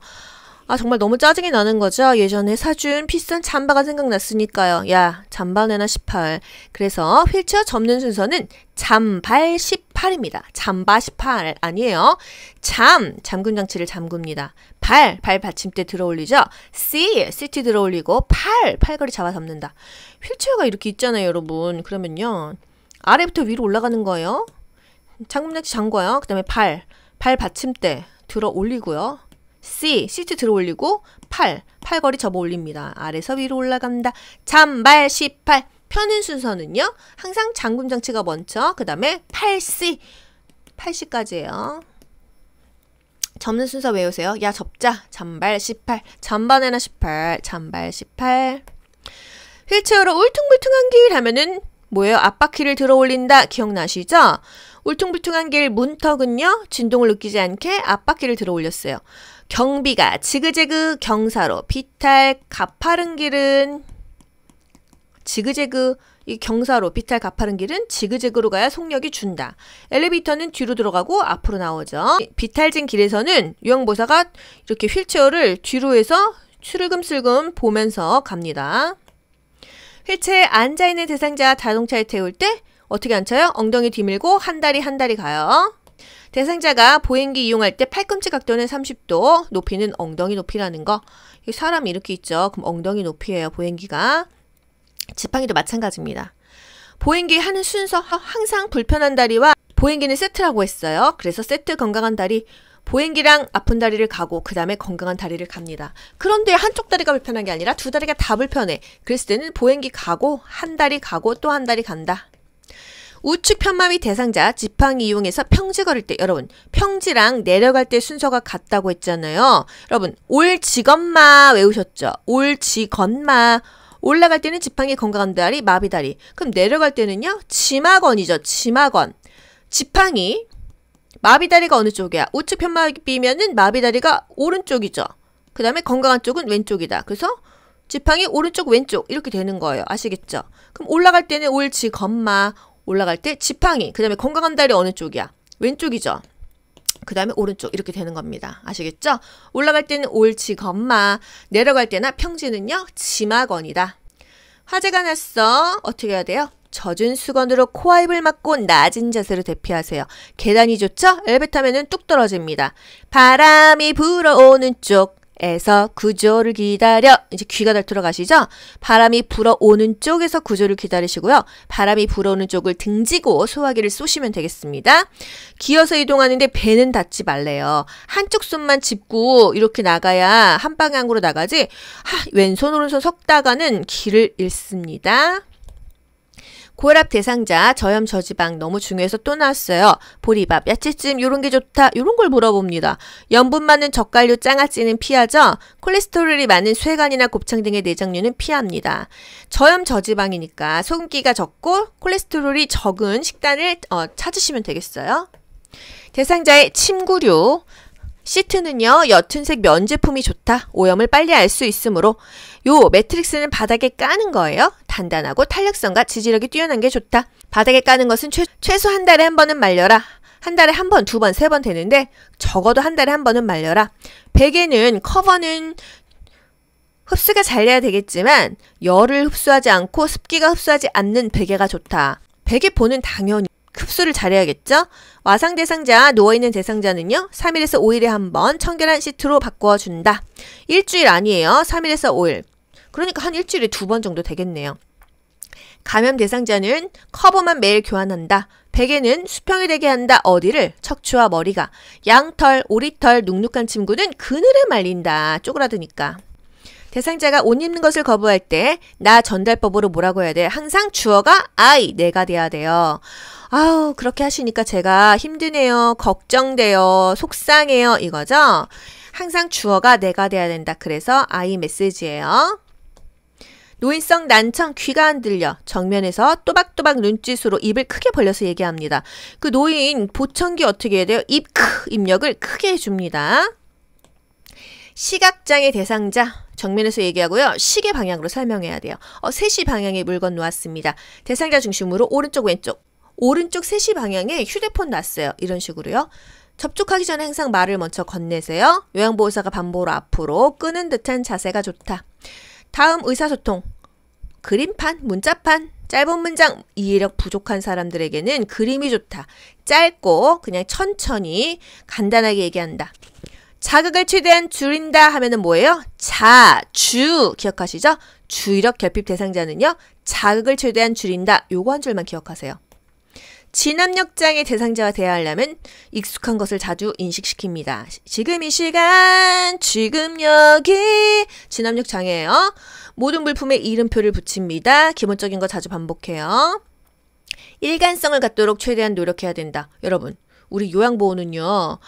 아, 정말 너무 짜증이 나는 거죠. 예전에 사준 비싼 잠바가 생각났으니까요. 야, 잠바 내나 18. 그래서 휠체어 접는 순서는 잠발 18입니다. 잠바 18 아니에요. 잠금 장치를 잠굽니다. 발 받침대 들어 올리죠. 시트 들어 올리고 팔걸이 잡아 잡는다. 휠체어가 이렇게 있잖아요, 여러분. 그러면요. 아래부터 위로 올라가는 거예요. 잠금 장치 잠궈요. 그 다음에 팔 받침대 들어 올리고요. 시트 들어 올리고 팔걸이 접어 올립니다. 아래서 위로 올라간다. 잠발 18. 펴는 순서는요. 항상 잠금 장치가 먼저, 그 다음에 8C까지예요. 접는 순서 외우세요. 야, 접자. 잠발 18. 잠바 내나 18. 잠발 18. 휠체어로 울퉁불퉁한 길 하면은 뭐예요? 앞바퀴를 들어 올린다. 기억나시죠? 울퉁불퉁한 길 문턱은요. 진동을 느끼지 않게 앞바퀴를 들어 올렸어요. 경비가 지그재그 경사로 비탈 가파른 길은 지그재그 이 경사로 비탈 가파른 길은 지그재그로 가야 속력이 준다. 엘리베이터는 뒤로 들어가고 앞으로 나오죠. 비탈진 길에서는 유형보사가 이렇게 휠체어를 뒤로 해서 슬금슬금 보면서 갑니다. 휠체어에 앉아있는 대상자 자동차에 태울 때 어떻게 앉혀요? 엉덩이 뒤밀고 한 다리 가요. 대상자가 보행기 이용할 때 팔꿈치 각도는 30도, 높이는 엉덩이 높이라는 거. 사람이 이렇게 있죠. 그럼 엉덩이 높이예요, 보행기가. 지팡이도 마찬가지입니다. 보행기 하는 순서, 항상 불편한 다리와 보행기는 세트라고 했어요. 그래서 세트 건강한 다리, 보행기랑 아픈 다리를 가고 그 다음에 건강한 다리를 갑니다. 그런데 한쪽 다리가 불편한 게 아니라 두 다리가 다 불편해. 그랬을 때는 보행기 가고 한 다리 가고 또 한 다리 간다. 우측 편마비 대상자 지팡이 이용해서 평지 걸을 때 여러분 평지랑 내려갈 때 순서가 같다고 했잖아요. 여러분 올지건마 외우셨죠? 올지건마. 올라갈 때는 지팡이 건강한 다리 마비 다리. 그럼 내려갈 때는요 지마건이죠. 지마건. 지팡이 마비 다리가 어느 쪽이야? 우측 편마비면은 마비 다리가 오른쪽이죠. 그 다음에 건강한 쪽은 왼쪽이다. 그래서 지팡이 오른쪽 왼쪽 이렇게 되는 거예요. 아시겠죠? 그럼 올라갈 때는 올지건마. 올라갈 때 지팡이, 그 다음에 건강한 다리 어느 쪽이야? 왼쪽이죠. 그 다음에 오른쪽 이렇게 되는 겁니다. 아시겠죠? 올라갈 때는 올지건마, 내려갈 때나 평지는요 지마건이다. 화재가 났어. 어떻게 해야 돼요? 젖은 수건으로 코와 입을 막고 낮은 자세로 대피하세요. 계단이 좋죠? 엘리베이터 타면은 뚝 떨어집니다. 바람이 불어오는 쪽에서 구조를 기다려. 이제 귀가 잘 들어가시죠? 바람이 불어오는 쪽에서 구조를 기다리시고요. 바람이 불어오는 쪽을 등지고 소화기를 쏘시면 되겠습니다. 기어서 이동하는데 배는 닿지 말래요. 한쪽 손만 짚고 이렇게 나가야 한 방향으로 나가지 왼손 오른손 섞다가는 길을 잃습니다. 고혈압 대상자, 저염 저지방 너무 중요해서 또 나왔어요. 보리밥, 야채찜 요런 게 좋다. 요런 걸 물어봅니다. 염분 많은 젓갈류, 장아찌는 피하죠. 콜레스테롤이 많은 쇠간이나 곱창 등의 내장류는 피합니다. 저염 저지방이니까 소금기가 적고 콜레스테롤이 적은 식단을 찾으시면 되겠어요. 대상자의 침구류. 시트는요 옅은색 면 제품이 좋다. 오염을 빨리 알 수 있으므로 요 매트릭스는 바닥에 까는 거예요. 단단하고 탄력성과 지지력이 뛰어난 게 좋다. 바닥에 까는 것은 최소 한 달에 한 번은 말려라. 한 달에 한 번, 두 번, 세 번 되는데 적어도 한 달에 한 번은 말려라. 베개는 커버는 흡수가 잘 돼야 되겠지만 열을 흡수하지 않고 습기가 흡수하지 않는 베개가 좋다. 베개포는 당연히 흡수를 잘해야겠죠? 와상 대상자, 누워있는 대상자는요 3일에서 5일에 한 번 청결한 시트로 바꿔준다. 일주일 아니에요. 3일에서 5일. 그러니까 한 일주일에 2번 정도 되겠네요. 감염 대상자는 커버만 매일 교환한다. 베개는 수평이 되게 한다. 어디를? 척추와 머리가. 양털, 오리털, 눅눅한 침구는 그늘에 말린다. 쪼그라드니까. 대상자가 옷 입는 것을 거부할 때 나 전달법으로 뭐라고 해야 돼? 항상 주어가 I, 내가 돼야 돼요. 아우 그렇게 하시니까 제가 힘드네요. 걱정돼요. 속상해요. 이거죠? 항상 주어가 내가 돼야 된다. 그래서 I 메시지예요. 노인성 난청 귀가 안 들려. 정면에서 또박또박 눈짓으로 입을 크게 벌려서 얘기합니다. 그 노인 보청기 어떻게 해야 돼요? 입력을 크게 해줍니다. 시각장애 대상자 정면에서 얘기하고요. 시계 방향으로 설명해야 돼요. 3시 방향에 물건 놓았습니다. 대상자 중심으로 오른쪽 왼쪽. 오른쪽 3시 방향에 휴대폰 놨어요. 이런 식으로요. 접촉하기 전에 항상 말을 먼저 건네세요. 요양보호사가 반보로 앞으로 끄는 듯한 자세가 좋다. 다음 의사소통. 그림판, 문자판, 짧은 문장, 이해력 부족한 사람들에게는 그림이 좋다. 짧고 그냥 천천히 간단하게 얘기한다. 자극을 최대한 줄인다 하면은 뭐예요? 주 기억하시죠? 주의력 결핍 대상자는요. 자극을 최대한 줄인다. 요거 한 줄만 기억하세요. 진압력장애 대상자와 대화하려면 익숙한 것을 자주 인식시킵니다. 지금 이 시간, 지금 여기. 진압력 장애예요. 모든 물품에 이름표를 붙입니다. 기본적인 거 자주 반복해요. 일관성을 갖도록 최대한 노력해야 된다. 여러분, 우리 요양보호는요.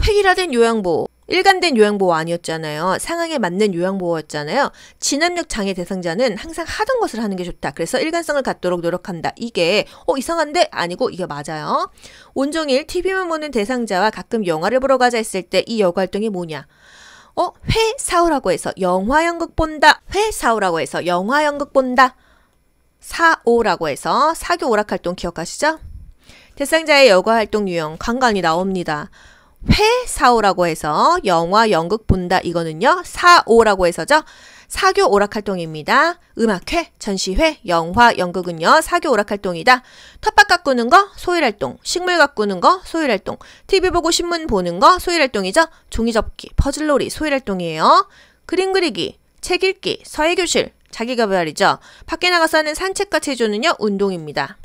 획일화된 요양보호, 일관된 요양보호 아니었잖아요. 상황에 맞는 요양보호였잖아요. 진압력 장애 대상자는 항상 하던 것을 하는 게 좋다. 그래서 일관성을 갖도록 노력한다. 이게 이상한데? 아니고 이게 맞아요. 온종일 TV만 보는 대상자와 가끔 영화를 보러 가자 했을 때 이 여가활동이 뭐냐? 회 사오라고 해서 영화 연극 본다. 회 사오라고 해서 영화 연극 본다. 사오라고 해서 사교 오락활동 기억하시죠? 대상자의 여가활동 유형 간간히 나옵니다. 회 사오라고 해서 영화 연극 본다. 이거는요. 사오라고 해서죠. 사교 오락활동입니다. 음악회, 전시회, 영화, 연극은요. 사교 오락활동이다. 텃밭 가꾸는 거 소일활동, 식물 가꾸는 거 소일활동, TV 보고 신문 보는 거 소일활동이죠. 종이 접기, 퍼즐놀이 소일활동이에요. 그림 그리기, 책 읽기, 서예교실, 자기개발이죠. 밖에 나가서 하는 산책과 체조는요. 운동입니다.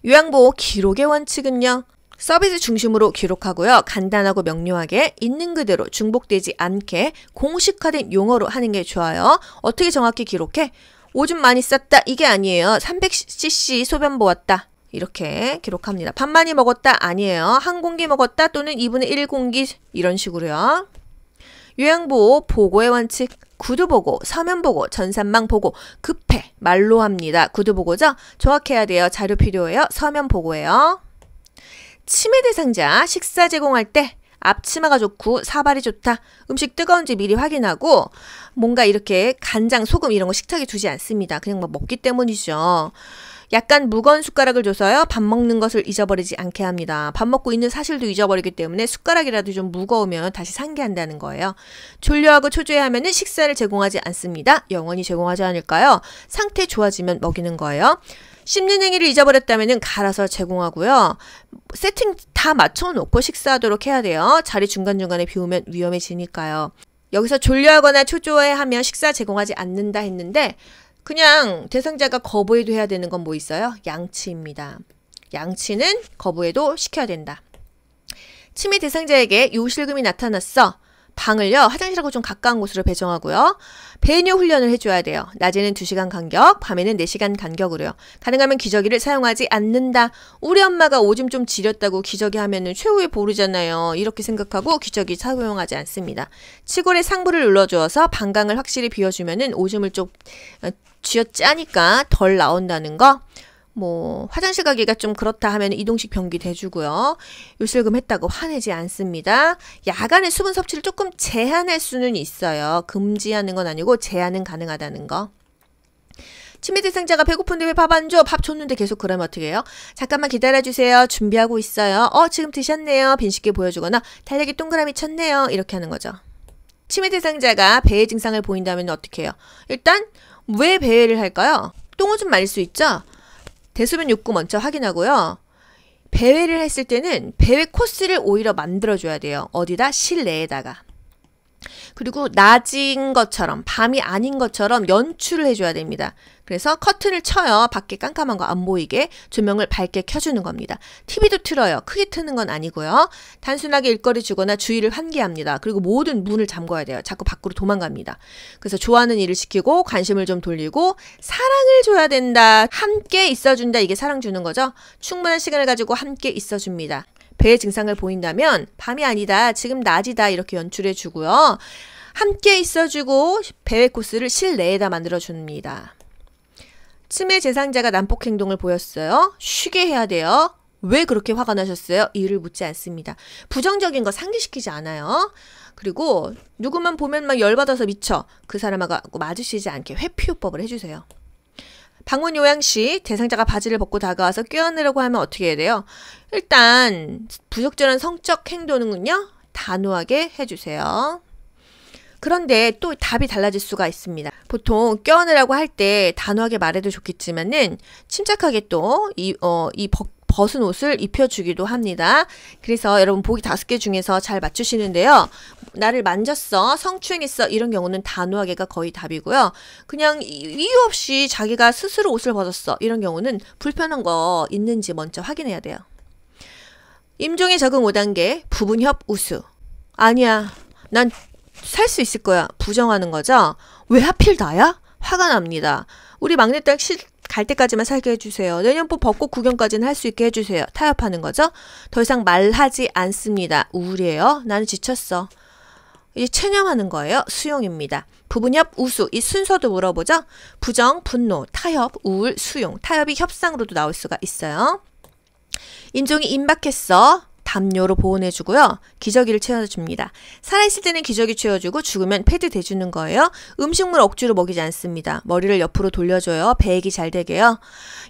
요양보호 기록의 원칙은요. 서비스 중심으로 기록하고요. 간단하고 명료하게 있는 그대로 중복되지 않게 공식화된 용어로 하는 게 좋아요. 어떻게 정확히 기록해? 오줌 많이 쌌다. 이게 아니에요. 300cc 소변 보았다. 이렇게 기록합니다. 밥 많이 먹었다. 아니에요. 한 공기 먹었다 또는 2분의 1 공기 이런 식으로요. 요양보호 보고의 원칙. 구두보고, 서면보고, 전산망보고, 급해, 말로 합니다. 구두보고죠? 정확해야 돼요. 자료 필요해요. 서면보고예요. 치매 대상자 식사 제공할 때 앞치마가 좋고 사발이 좋다. 음식 뜨거운지 미리 확인하고 뭔가 이렇게 간장, 소금 이런 거 식탁에 두지 않습니다. 그냥 먹기 때문이죠. 약간 무거운 숟가락을 줘서요. 밥 먹는 것을 잊어버리지 않게 합니다. 밥 먹고 있는 사실도 잊어버리기 때문에 숟가락이라도 좀 무거우면 다시 상기한다는 거예요. 졸려하고 초조해하면 식사를 제공하지 않습니다. 영원히 제공하지 않을까요? 상태 좋아지면 먹이는 거예요. 씹는 행위를 잊어버렸다면 갈아서 제공하고요. 세팅 다 맞춰놓고 식사하도록 해야 돼요. 자리 중간중간에 비우면 위험해지니까요. 여기서 졸려하거나 초조해하면 식사 제공하지 않는다 했는데 그냥 대상자가 거부해도 해야 되는 건 뭐 있어요? 양치입니다. 양치는 거부해도 시켜야 된다. 치매 대상자에게 요실금이 나타났어. 방을요. 화장실하고 좀 가까운 곳으로 배정하고요. 배뇨 훈련을 해줘야 돼요. 낮에는 2시간 간격, 밤에는 4시간 간격으로요. 가능하면 기저귀를 사용하지 않는다. 우리 엄마가 오줌 좀 지렸다고 기저귀 하면은 최후의 보루잖아요. 이렇게 생각하고 기저귀 사용하지 않습니다. 치골에 상부를 눌러주어서 방광을 확실히 비워주면은 오줌을 좀 쥐어짜니까 덜 나온다는 거. 화장실 가기가 좀 그렇다 하면 이동식 변기 대주고요. 요실금 했다고 화내지 않습니다. 야간에 수분 섭취를 조금 제한할 수는 있어요. 금지하는 건 아니고 제한은 가능하다는 거. 치매 대상자가 배고픈데 왜 밥 안 줘? 밥 줬는데 계속 그러면 어떻게 해요? 잠깐만 기다려주세요. 준비하고 있어요. 지금 드셨네요. 빈식게 보여주거나 달력에 동그라미 쳤네요. 이렇게 하는 거죠. 치매 대상자가 배의 증상을 보인다면 어떻게 해요? 일단 왜 배회를 할까요? 똥은 좀 마릴 수 있죠? 대소변 욕구 먼저 확인하고요. 배회를 했을 때는 배회 코스를 오히려 만들어줘야 돼요. 어디다? 실내에다가. 그리고 낮인 것처럼 밤이 아닌 것처럼 연출을 해줘야 됩니다. 그래서 커튼을 쳐요. 밖에 깜깜한 거 안 보이게 조명을 밝게 켜주는 겁니다. TV도 틀어요. 크게 트는 건 아니고요. 단순하게 일거리 주거나 주의를 환기합니다. 그리고 모든 문을 잠궈야 돼요. 자꾸 밖으로 도망갑니다. 그래서 좋아하는 일을 시키고 관심을 좀 돌리고 사랑을 줘야 된다. 함께 있어준다. 이게 사랑 주는 거죠. 충분한 시간을 가지고 함께 있어줍니다. 배의 증상을 보인다면 밤이 아니다. 지금 낮이다. 이렇게 연출해 주고요. 함께 있어주고 배회 코스를 실내에다 만들어줍니다. 치매 대상자가 난폭 행동을 보였어요. 쉬게 해야 돼요. 왜 그렇게 화가 나셨어요? 이유를 묻지 않습니다. 부정적인 거 상기시키지 않아요. 그리고 누구만 보면 막 열받아서 미쳐. 그 사람하고 마주치지 않게 회피요법을 해주세요. 방문 요양 시 대상자가 바지를 벗고 다가와서 껴안으려고 하면 어떻게 해야 돼요? 일단 부적절한 성적 행동은요, 단호하게 해주세요. 그런데 또 답이 달라질 수가 있습니다. 보통 껴안으라고 할 때 단호하게 말해도 좋겠지만은 침착하게 또 벗은 옷을 입혀주기도 합니다. 그래서 여러분 보기 5개 중에서 잘 맞추시는데요. 나를 만졌어, 성추행했어, 이런 경우는 단호하게가 거의 답이고요. 그냥 이유 없이 자기가 스스로 옷을 벗었어, 이런 경우는 불편한 거 있는지 먼저 확인해야 돼요. 임종의 적응 5단계 부분협 우수. 아니야, 난 살 수 있을 거야. 부정하는 거죠. 왜 하필 나야? 화가 납니다. 우리 막내딸 갈 때까지만 살게 해주세요. 내년부 벚꽃 구경까지는 할 수 있게 해주세요. 타협하는 거죠. 더 이상 말하지 않습니다. 우울해요. 나는 지쳤어. 이제 체념하는 거예요. 수용입니다. 부분협, 우수, 이 순서도 물어보죠. 부정, 분노, 타협, 우울, 수용. 타협이 협상으로도 나올 수가 있어요. 임종이 임박했어. 담요로 보온해주고요. 기저귀를 채워줍니다. 살아있을 때는 기저귀 채워주고 죽으면 패드 대주는 거예요. 음식물 억지로 먹이지 않습니다. 머리를 옆으로 돌려줘요. 배액이 잘 되게요.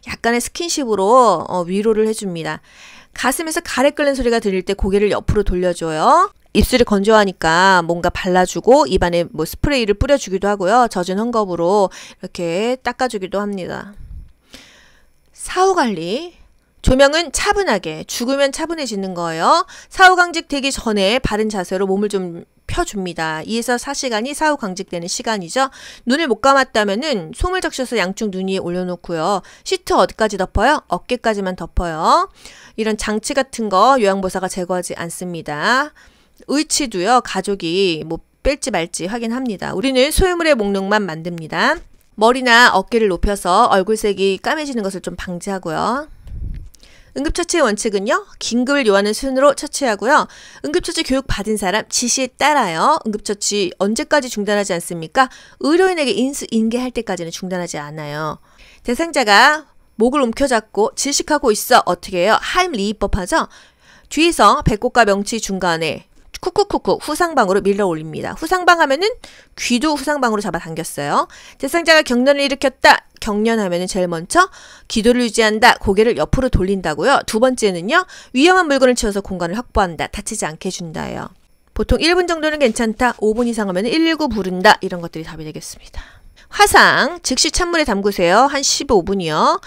약간의 스킨십으로 위로를 해줍니다. 가슴에서 가래 끓는 소리가 들릴 때 고개를 옆으로 돌려줘요. 입술이 건조하니까 뭔가 발라주고 입안에 뭐 스프레이를 뿌려주기도 하고요. 젖은 헝겊으로 이렇게 닦아주기도 합니다. 사후관리. 조명은 차분하게, 죽으면 차분해지는 거예요. 사후강직 되기 전에 바른 자세로 몸을 좀 펴줍니다. 2에서 4시간이 사후강직되는 시간이죠. 눈을 못 감았다면은 솜을 적셔서 양쪽 눈 위에 올려놓고요. 시트 어디까지 덮어요? 어깨까지만 덮어요. 이런 장치 같은 거 요양보호사가 제거하지 않습니다. 의치도요, 가족이 뭐 뺄지 말지 확인합니다. 우리는 소유물의 목록만 만듭니다. 머리나 어깨를 높여서 얼굴색이 까매지는 것을 좀 방지하고요. 응급처치의 원칙은요, 긴급을 요하는 순으로 처치하고요. 응급처치 교육 받은 사람 지시에 따라요. 응급처치 언제까지 중단하지 않습니까? 의료인에게 인계할 때까지는 중단하지 않아요. 대상자가 목을 움켜잡고 질식하고 있어. 어떻게 해요? 하임리히법 하죠? 뒤에서 배꼽과 명치 중간에 쿡쿡쿡쿡 후상방으로 밀러 올립니다. 후상방 하면은 귀도 후상방으로 잡아당겼어요. 대상자가 경련을 일으켰다. 경련하면은 제일 먼저 기도를 유지한다. 고개를 옆으로 돌린다고요. 두 번째는요, 위험한 물건을 치워서 공간을 확보한다. 다치지 않게 해준다예요. 보통 1분 정도는 괜찮다. 5분 이상 하면 119 부른다. 이런 것들이 답이 되겠습니다. 화상, 즉시 찬물에 담그세요. 한 15분이요.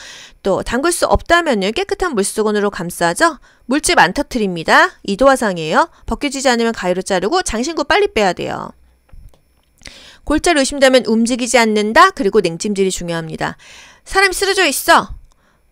또 담글 수 없다면 깨끗한 물수건으로 감싸죠. 물집 안 터트립니다. 2도 화상이에요. 벗겨지지 않으면 가위로 자르고 장신구 빨리 빼야 돼요. 골자를 의심되면 움직이지 않는다. 그리고 냉찜질이 중요합니다. 사람이 쓰러져 있어.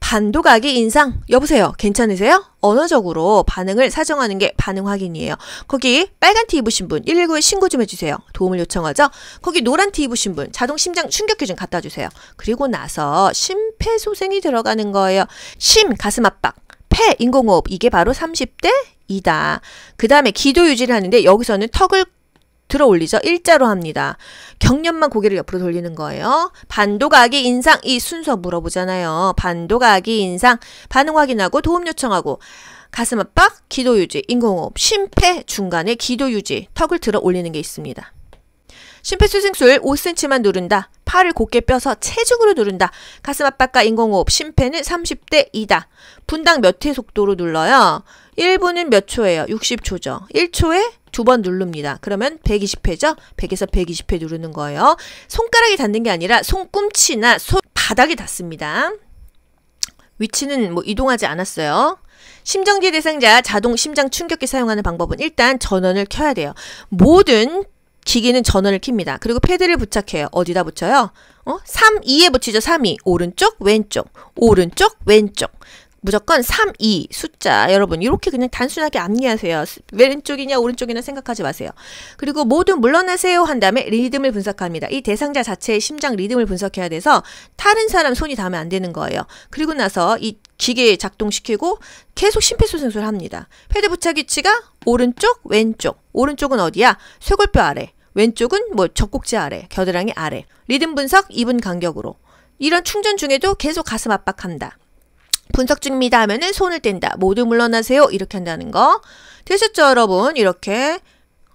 반도각이 인상. 여보세요. 괜찮으세요? 언어적으로 반응을 사정하는 게 반응 확인이에요. 거기 빨간 티 입으신 분 119에 신고 좀 해주세요. 도움을 요청하죠. 거기 노란 티 입으신 분 자동 심장 충격기 좀 갖다 주세요. 그리고 나서 심폐소생이 들어가는 거예요. 심 가슴 압박, 폐 인공호흡, 이게 바로 30대이다. 그 다음에 기도 유지를 하는데 여기서는 턱을 들어 올리죠. 일자로 합니다. 경련만 고개를 옆으로 돌리는 거예요. 반도각이 인상, 이 순서 물어보잖아요. 반도각이 인상, 반응 확인하고 도움 요청하고, 가슴 압박, 기도 유지, 인공호흡, 심폐 중간에 기도 유지, 턱을 들어 올리는 게 있습니다. 심폐소생술 5cm만 누른다. 팔을 곧게 펴서 체중으로 누른다. 가슴 압박과 인공호흡, 심폐는 30대이다. 분당 몇 회 속도로 눌러요? 1분은 몇 초예요? 60초죠. 1초에 2번 누릅니다. 그러면 120회죠? 100에서 120회 누르는 거예요. 손가락이 닿는 게 아니라 손꿈치나 바닥이 닿습니다. 위치는 뭐 이동하지 않았어요. 심정지 대상자 자동 심장 충격기 사용하는 방법은 일단 전원을 켜야 돼요. 모든 기기는 전원을 켭니다. 그리고 패드를 부착해요. 어디다 붙여요? 3, 2에 붙이죠. 3, 2. 오른쪽, 왼쪽. 오른쪽, 왼쪽. 무조건 3, 2 숫자. 여러분 이렇게 그냥 단순하게 암기하세요. 왼쪽이냐 오른쪽이냐 생각하지 마세요. 그리고 모두 물러나세요 한 다음에 리듬을 분석합니다. 이 대상자 자체의 심장 리듬을 분석해야 돼서 다른 사람 손이 닿으면 안 되는 거예요. 그리고 나서 이 기계 작동시키고 계속 심폐소생술을 합니다. 패드 부착 위치가 오른쪽, 왼쪽. 오른쪽은 어디야? 쇄골뼈 아래. 왼쪽은 뭐 젖꼭지 아래, 겨드랑이 아래. 리듬 분석 2분 간격으로. 이런 충전 중에도 계속 가슴 압박한다. 분석 중입니다 하면은 손을 뗀다. 모두 물러나세요. 이렇게 한다는 거. 되셨죠, 여러분? 이렇게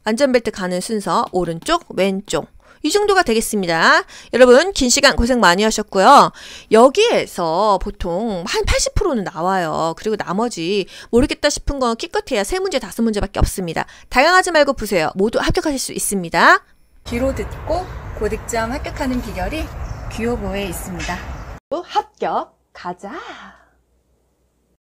안전벨트 가는 순서 오른쪽, 왼쪽. 이 정도가 되겠습니다. 여러분 긴 시간 고생 많이 하셨고요. 여기에서 보통 한 80%는 나와요. 그리고 나머지 모르겠다 싶은 건 기껏해야 3문제 5문제밖에 없습니다. 당황하지 말고 보세요. 모두 합격하실 수 있습니다. 귀로 듣고 고득점 합격하는 비결이 귀요보에 있습니다. 합격 가자.